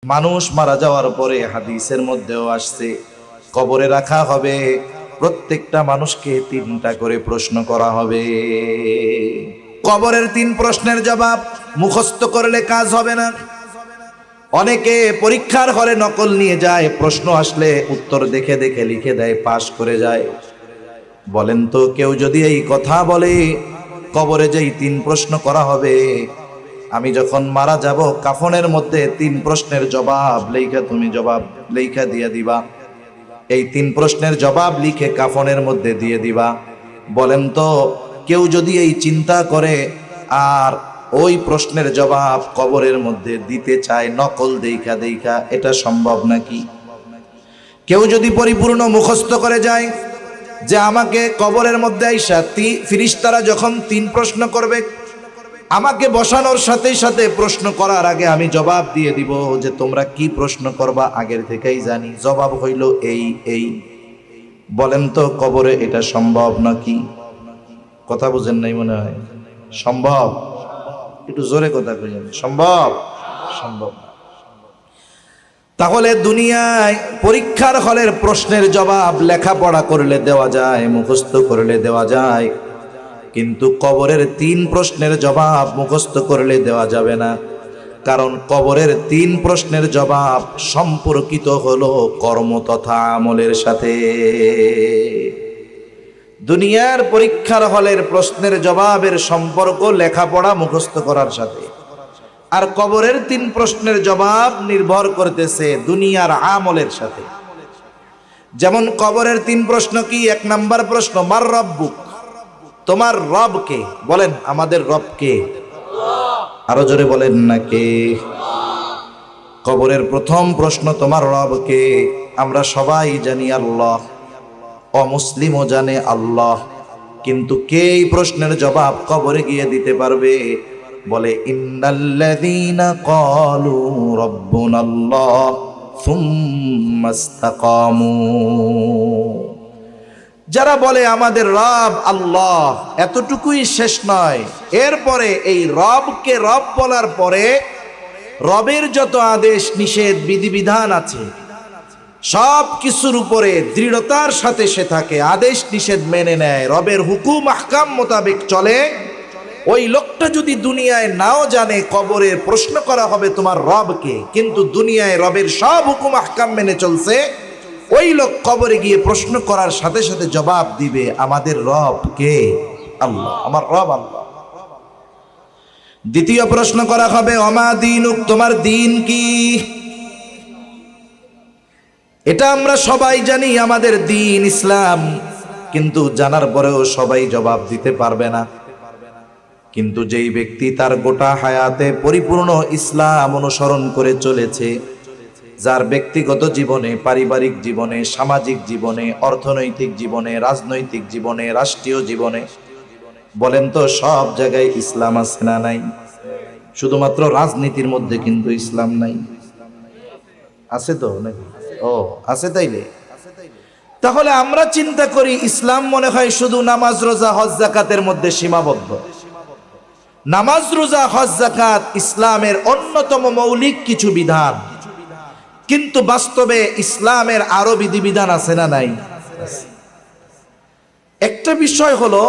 মানুষ মারা যাওয়ার পরে হাদিসের মধ্যেও আসছে কবরে রাখা হবে, প্রত্যেকটা মানুষকে 3টা করে প্রশ্ন করা হবে। কবরের 3 প্রশ্নের জবাব মুখস্থ করলে কাজ হবে না। অনেকে পরীক্ষার হলে নকল নিয়ে যায়, প্রশ্ন আসলে উত্তর দেখে দেখে লিখে দেয়, পাশ করে যায়। বলেন তো, কেউ যদি এই কথা বলে কবরে যেই 3 প্রশ্ন করা হবে, আমি যখন মারা যাব কাফনের মধ্যে 3 প্রশ্নের জবাব লেখা তুমি জবাব লেখা দিয়ে দিবা, এই 3 প্রশ্নের জবাব লিখে কাফনের মধ্যে দিয়ে দিবা। বলেন তো, কেউ যদি এই চিন্তা করে আর ওই প্রশ্নের জবাব কবরের মধ্যে দিতে চায় নকল দেখা দেখা, এটা সম্ভব নাকি? কেউ যদি পরিপূর্ণ মুখস্থ করে যায় যে আমাকে কবরের মধ্যে আইসা ফিরিস্তারা যখন 3 প্রশ্ন করবে, আমাকে বসানোর সাথে সাথে প্রশ্ন করার আগে আমি জবাব দিয়ে দিব যে তোমরা কি প্রশ্ন করবা আগের থেকেই জানি, জবাব হইল এই এই। বলেন তো, কবরে এটা সম্ভব নাকি? কথা বুঝেন নাই মনে হয়। সম্ভব? একটু জোরে কথা কইলেন। সম্ভব? সম্ভব না। তাহলে দুনিয়ায় পরীক্ষার হলের প্রশ্নের জবাব লেখাপড়া করলে দেওয়া যায়, মুখস্থ করলে দেওয়া যায়, কিন্তু কবরের 3 প্রশ্নের জবাব মুখস্থ করলে দেওয়া যাবে না। কারণ কবরের 3 প্রশ্নের জবাব সম্পর্কিত হলো কর্ম তথা আমলের সাথে। দুনিয়ার পরীক্ষার হলের প্রশ্নের জবাবের সম্পর্ক লেখাপড়া মুখস্থ করার সাথে, আর কবরের 3 প্রশ্নের জবাব নির্ভর করতেছে দুনিয়ার আমলের সাথে। যেমন কবরের 3 প্রশ্ন কি? 1 নাম্বার প্রশ্ন, মার রব্বুক, তোমার রব কে? বলেন, আমাদের রব কে? আরো জোরে বলেন না কে? কবরের প্রথম প্রশ্ন, তোমার রব কে? আমরা সবাই জানি আল্লাহ, অমুসলিমও জানে আল্লাহ, কিন্তু কে এই প্রশ্নের জবাব কবরে গিয়ে দিতে পারবে? বলে ইন্নাল্লাযীনা ক্বালু রাব্বুনাল্লাহ সুম্মা ইসতাকামু, যারা বলে আমাদের রব আল্লাহ, এতটুকুই শেষ নয়, এরপরে এই রবকে রব বলার পরে রবের যত আদেশ নিষেধ বিধিবিধান আছে সব কিছুর উপরে দৃঢ়তার সাথে সে থাকে, আদেশ নিষেধ মেনে নেয়, রবের হুকুম আহকাম মোতাবেক চলে। ওই লোকটা যদি দুনিয়ায় নাও জানে কবরে প্রশ্ন করা হবে তোমার রবকে, কিন্তু দুনিয়ায় রবের সব হুকুম আহকাম মেনে চলছে, ওই লোক কবরে গিয়ে প্রশ্ন করার সাথে সাথে জবাব দিবে আমাদের রব কে? আল্লাহ, আমার রব আল্লাহ। দ্বিতীয় প্রশ্ন করা হবে অমা দীনুক, তোমার দিন কি? এটা আমরা সবাই জানি, আমাদের দিন ইসলাম, কিন্তু জানার পরেও সবাই জবাব দিতে পারবে না। কিন্তু যেই ব্যক্তি তার গোটা হায়াতে পরিপূর্ণ ইসলাম অনুসরণ করে চলেছে, যার ব্যক্তিগত জীবনে, পারিবারিক জীবনে, সামাজিক জীবনে, অর্থনৈতিক জীবনে, রাজনৈতিক জীবনে, রাষ্ট্রীয় জীবনে, বলেন তো সব জায়গায় ইসলাম আছে না নাই? শুধুমাত্র রাজনীতির মধ্যে কিন্তু ইসলাম নাই। আছে তো নাকি? ও আছে। তাইলে তাহলে আমরা চিন্তা করি ইসলাম মনে হয় শুধু নামাজ, রোজা, হজ, যাকাতের মধ্যে সীমাবদ্ধ। নামাজ, রোজা, হজ, যাকাত ইসলামের অন্যতম মৌলিক কিছু বিধান, কিন্তু বাস্তবে ইসলামের আরো বিধিবিধান আছে না নাই? একটা বিষয় হলো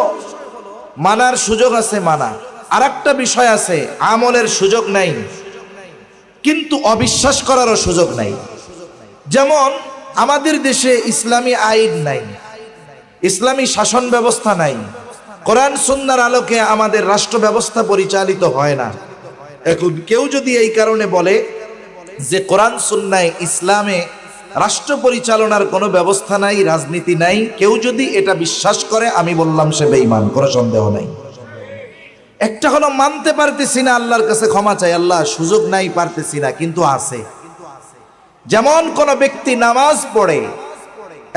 মানার সুযোগ আছে, মানা, আর একটা বিষয় আছে আমলের সুযোগ নাই, কিন্তু অবিশ্বাস করারও সুযোগ নাই। যেমন আমাদের দেশে ইসলামী আইন নাই, ইসলামী শাসন ব্যবস্থা নাই, কোরআন সুন্নাহর আলোকে আমাদের রাষ্ট্র ব্যবস্থা পরিচালিত হয় না। এখন কেউ যদি এই কারণে বলে যে কোরআন সুন্নায় ইসলামে রাষ্ট্র পরিচালনার কোনো ব্যবস্থা নাই, রাজনীতি নাই, কেউ যদি এটা বিশ্বাস করে, আমি বললাম সে বেঈমান, কোনো সন্দেহ নাই। একটা হলো মানতে পারতেছি না, আল্লাহর কাছে ক্ষমা চাই, আল্লাহ সুযোগ নাই, পারতেছি না, কিন্তু আছে। যেমন কোন ব্যক্তি নামাজ পড়ে,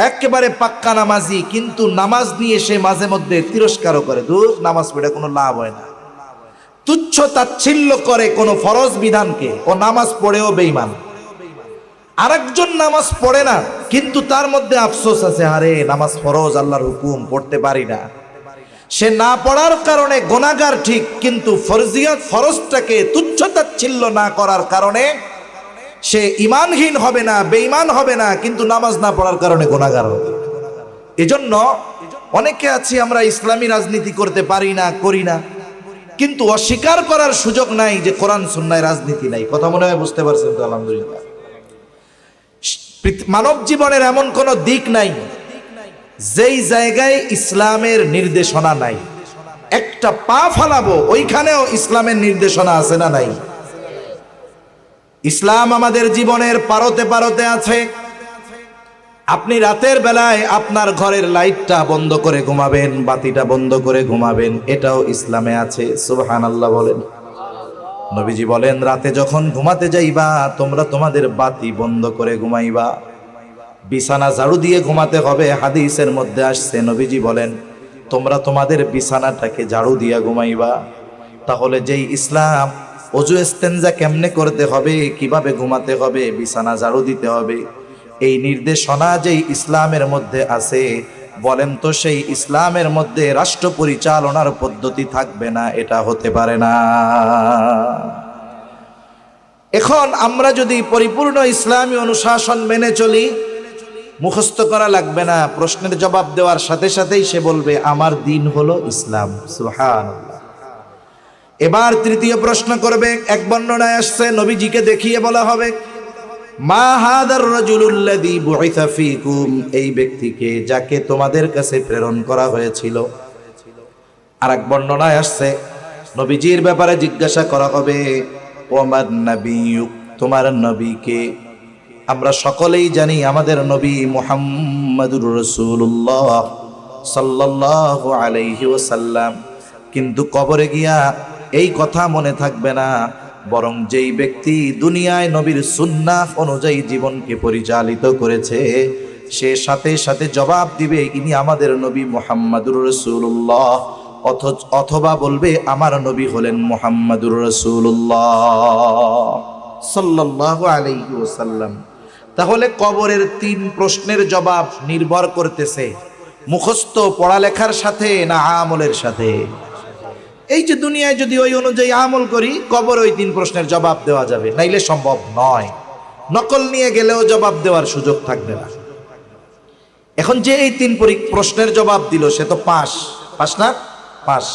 একেবারে পাক্কা নামাজি, কিন্তু নামাজ নিয়ে সে মাঝে মধ্যে তিরস্কারও করে, দূর নামাজ পড়ে কোনো লাভ হয় না, তুচ্ছ তাচ্ছিল্য করে কোনো ফরজ বিধানকে, ও নামাজ পড়েও বেঈমান। আরেকজন নামাজ পড়ে না, কিন্তু তার মধ্যে আফসোস আছে, আরে নামাজ ফরজ, আল্লাহর হুকুম, পড়তে পারি না। সে না পড়ার কারণে গুনাহগার ঠিক, কিন্তু ফরজিয়াত ফরজটাকে তুচ্ছ তাচ্ছিল্য না করার কারণে সে ঈমানহীন হবে না, বেঈমান হবে না, কিন্তু নামাজ না পড়ার কারণে গুনাহগার হবে। এজন্য অনেকে আছি আমরা ইসলামী রাজনীতি করতে পারি না, করি না, কিন্তু অস্বীকার করার সুযোগ নাই যে কোরআন সুন্নায় রাজনীতি নাই। কথা মনে হয় বুঝতে পারছেন তো? আলহামদুলিল্লাহ। মানব জীবনের এমন কোনো দিক নাই যেই জায়গায় ইসলামের নির্দেশনা নাই। একটা পা ফালাবো ওইখানেও ইসলামের নির্দেশনা আছে না নাই? ইসলাম আমাদের জীবনের পারতে পারতে আছে। আপনি রাতের বেলায় আপনার ঘরের লাইটটা বন্ধ করে ঘুমাবেন, বাতিটা বন্ধ করে ঘুমাবেন, এটাও ইসলামে আছে। সুবহানাল্লাহ বলেন। নবীজি বলেন, রাতে যখন ঘুমাতে যাইবা তোমরা তোমাদের বাতি বন্ধ করে ঘুমাইবা, বিছানা ঝাড়ু দিয়ে ঘুমাতে হবে। হাদিসের মধ্যে আসছে, নবীজি বলেন তোমরা তোমাদের বিছানাটাকে ঝাড়ু দিয়া ঘুমাইবা। তাহলে যেই ইসলাম ওযু ইস্তেনজা কেমনে করতে হবে, কিভাবে ঘুমাতে হবে, বিছানা ঝাড়ু দিতে হবে, এই নির্দেশনা যেই ইসলামের মধ্যে আছে, বলেন তো সেই ইসলামের মধ্যে রাষ্ট্র পরিচালনার পদ্ধতি থাকবে না? এটা হতে পারে না। এখন আমরা যদি পরিপূর্ণ ইসলামী অনুশাসন মেনে চলি, মুখস্থ করা লাগবে না, প্রশ্নের জবাব দেওয়ার সাথে সাথেই সে বলবে আমার দিন হলো ইসলাম। সুবহানাল্লাহ। এবার তৃতীয় প্রশ্ন করবে। এক বর্ণনায় আসছে, নবীজিকে দেখিয়ে বলা হবে, মা হাদার রাজুলুল্লাযী বুইসা ফীকুম, এই ব্যক্তিকে যাকে তোমাদের কাছে প্রেরণ করা হয়েছিল। আরেক বর্ণনায় আসছে, নবীজির ব্যাপারে জিজ্ঞাসা করা হবে, ওমান নাবিয়্যুক, তোমার নবীকে? আমরা সকলেই জানি আমাদের নবী মুহাম্মাদুর রাসূলুল্লাহ সাল্লাল্লাহু আলাইহি ওয়াসাল্লাম। কিন্তু কবরে গিয়া এই কথা মনে থাকবে না, বরং যেই ব্যক্তি দুনিয়ায় নবীর সুন্নাহ অনুযায়ী জীবনকে পরিচালিত করেছে, সে সাথে সাথে জবাব দিবে ইনি আমাদের নবী মুহাম্মাদুর রাসূলুল্লাহ, অথবা বলবে আমার নবী হলেন মুহাম্মাদুর রাসূলুল্লাহ সাল্লাল্লাহু আলাইহি ওয়াসাল্লাম। তাহলে কবরের 3 প্রশ্নের জবাব নির্ভর করতেছে মুখস্থ পড়ালেখার সাথে না আমলের সাথে। এই যে দুনিয়ায় যদি ওই অনুযায়ী আমল করি, কবর ওই 3 প্রশ্নের জবাব দেওয়া যাবে, নাইলে সম্ভব নয়। নকল নিয়ে গেলেও জবাব দেওয়ার সুযোগ থাকবে না। এখন যে এই 3 প্রশ্নের জবাব দিল সে তো পাস না? পাস।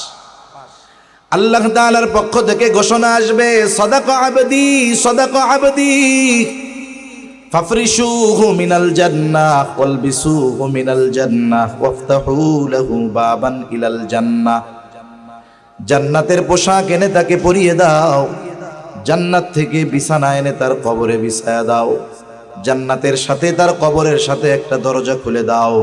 আল্লাহ তাআলার পক্ষ থেকে ঘোষণা আসবে, সাদাকা আবদি, সাদাকা আবদি, ফাফরিশুহু মিনাল জান্নাহ ওয়ালবিসুহু মিনাল জান্নাহ ওয়াফতাহু লাহু বাবান ইলাল জান্নাহ। জান্নাতের পোশাক এনে তাকে পরিয়ে দাও, জান্নাত থেকে বিছানা এনে তার কবরে বিছায়া দাও, জান্নাতের সাথে তার কবরের সাথে একটা দরজা খুলে দাও।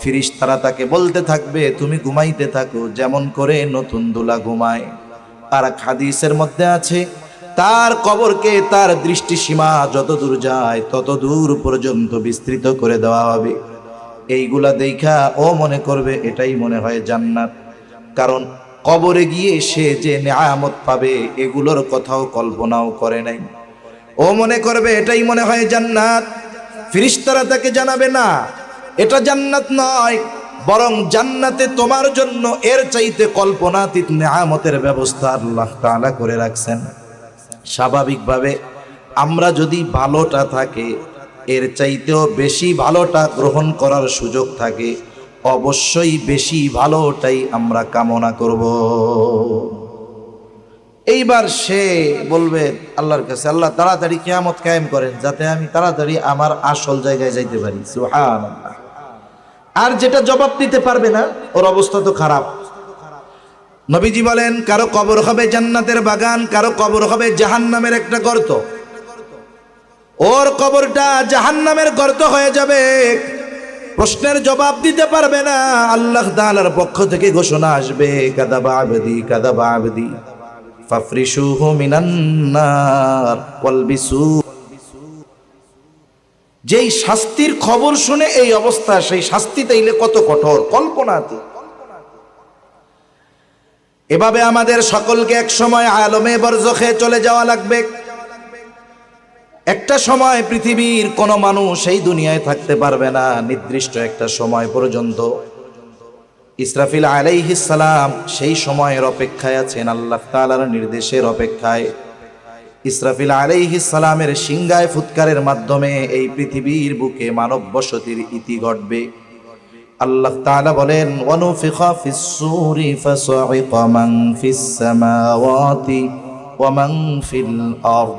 ফেরেশতারা তাকে বলতে থাকবে তুমি ঘুমাইতে থাকো যেমন করে নতুন দোলা ঘুমায়। আর এক হাদিসের মধ্যে আছে, তার কবরকে তার দৃষ্টিসীমা যত দূর যায় তত দূর পর্যন্ত বিস্তৃত করে দেওয়া হবে। এইগুলা দেখা ও মনে করবে এটাই মনে হয় জান্নাত, কারণ কবরে গিয়ে সে যে নিয়ামত পাবে এগুলোর কথাও কল্পনাও করে নাই। ও মনে করবে এটাই মনে হয় জান্নাত। ফেরেশতারা তাকে জানাবে না এটা জান্নাত নয়, বরং জান্নাতে তোমার জন্য এর চাইতে কল্পনাতীত নিয়ামতের ব্যবস্থা আল্লাহ তাআলা করে রাখছেন। স্বাভাবিকভাবে আমরা যদি ভালোটা থাকে এর চাইতেও বেশি ভালোটা গ্রহণ করার সুযোগ থাকে, অবশ্যই বেশি ভালোটাই আমরা কামনা করব। এইবার সে বলবে আল্লাহর কাছে, আল্লাহ তাড়াতাড়ি কিয়ামত কায়েম করেন যাতে আমি তাড়াতাড়ি আমার আসল জায়গায় যাইতে পারি। সুবহানাল্লাহ। আর যেটা জবাব দিতে পারবে না ওর অবস্থা তো খারাপ। নবীজি বলেন কারো কবর হবে জান্নাতের বাগান, কারো কবর হবে জাহান্নামের একটা গর্ত। ওর কবরটা জাহান্নামের গর্ত হয়ে যাবে, প্রশ্নের জবাব দিতে পারবে না। আল্লাহ তাআলার পক্ষ থেকে ঘোষণা আসবে, কাযাবা আবদি, কাযাবা আবদি, ফাফরিশুহু মিনান নার ওয়ালবিসু। যেই শাস্তির খবর শুনে এই অবস্থা, সেই শাস্তি তাইলে কত কঠোর, কল্পনাতীত। এভাবে আমাদের সকলকে এক সময় আলমে বরজখে চলে যাওয়া লাগবে। একটা সময় পৃথিবীর কোনো মানুষ এই দুনিয়ায় থাকতে পারবে না, নির্দিষ্ট একটা সময় পর্যন্ত। ইসরাফিল আলাইহিস সালাম সেই সময়ের অপেক্ষায় আছেন, আল্লাহ তাআলার নির্দেশের অপেক্ষায়। ইসরাফিল আলাইহিস সালামের সিংহায় ফুৎকারের মাধ্যমে এই পৃথিবীর বুকে মানব বসতির ইতি ঘটবে। আল্লাহ তাআলা বলেন, ওয়ানুফিখা ফিস সূরি ফাসাইকা মান ফিস সামাওয়াতি ওয়া মান ফিল আরদ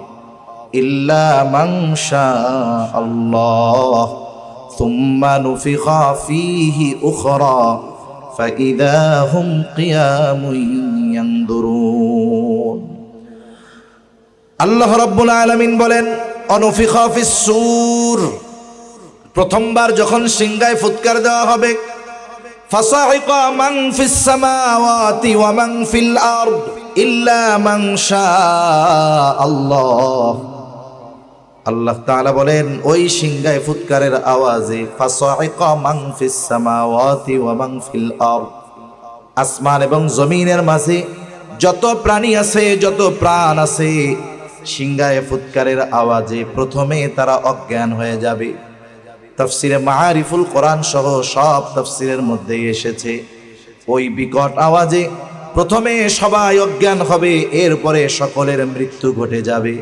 ইল্লা মান শাআল্লাহ সুম্মা নুফিখা ফীহি উখরা ফাইযা হুম কিয়ামুন ইয়ানদুরুন। আল্লাহ রাব্বুল আলামিন বলেন, অনুফিখা ফিস সূর, প্রথমবার যখন সিংহায় ফুৎকার দেওয়া হবে, ফাসাইকা মান ফিস সামাওয়াতি ওয়া মান ফিল আরদ ইল্লা মান শাআল্লাহ। আল্লাহ তাআলা বলেন, ওই সিংহায় ফুৎকারের আওয়াজে ফাসাইকা মান ফিস সামাওয়াতি ওয়া মান ফিল আরদ, আসমান এবং জমিনের মাঝে যত প্রাণী আছে, যত প্রাণ আছে, সিংহায় ফুৎকারের আওয়াজে প্রথমে তারা অজ্ঞান হয়ে যাবে। তাফসিরে মাআরিফুল কোরআন সহ সব তাফসিরের মধ্যে এসেছে, ওই বিকট আওয়াজে প্রথমে সবাই অজ্ঞান হবে, এরপরে সকলের মৃত্যু ঘটে যাবে।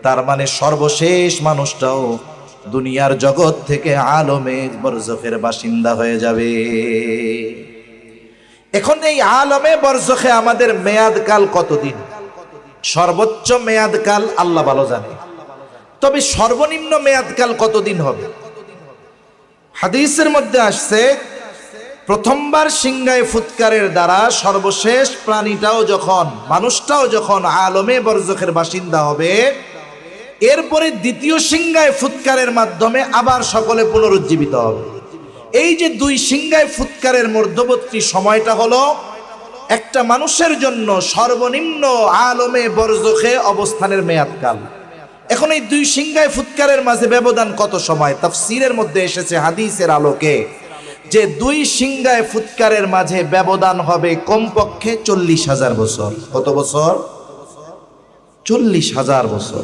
তার মানে সর্বশেষ মানুষটাও দুনিয়ার জগৎ থেকে আলমে বরজখের বাসিন্দা হয়ে যাবে। এখন এই আলমে বরজখে আমাদের মেয়াদকাল কতদিন? সর্বোচ্চ মেয়াদকাল আল্লাহ ভালো জানে, তবে সর্বনিম্ন মেয়াদকাল কতদিন হবে? হাদিসের মধ্যে আসছে, প্রথমবার সিংহায় ফুৎকারের দ্বারা সর্বশেষ প্রাণীটাও যখন, মানুষটাও যখন আলমে বরজখের বাসিন্দা হবে, এরপরে দ্বিতীয় সিংহায় ফুৎকারের মাধ্যমে আবার সকলে পুনরুজ্জীবিত হবে। এই যে দুই সিংহায় ফুৎকারের মধ্যবর্তী সময়টা হলো একটা মানুষের জন্য সর্বনিম্ন আলমে বরজখে অবস্থানের মেয়াদকাল। এখন এই দুই সিংহায় ফুৎকারের মাঝে ব্যবধান কত সময়? তাফসীরের মধ্যে এসেছে হাদিসের আলোকে যে দুই সিংহায় ফুৎকারের মাঝে ব্যবধান হবে কমপক্ষে 40,000 বছর। কত বছর? 40,000 বছর।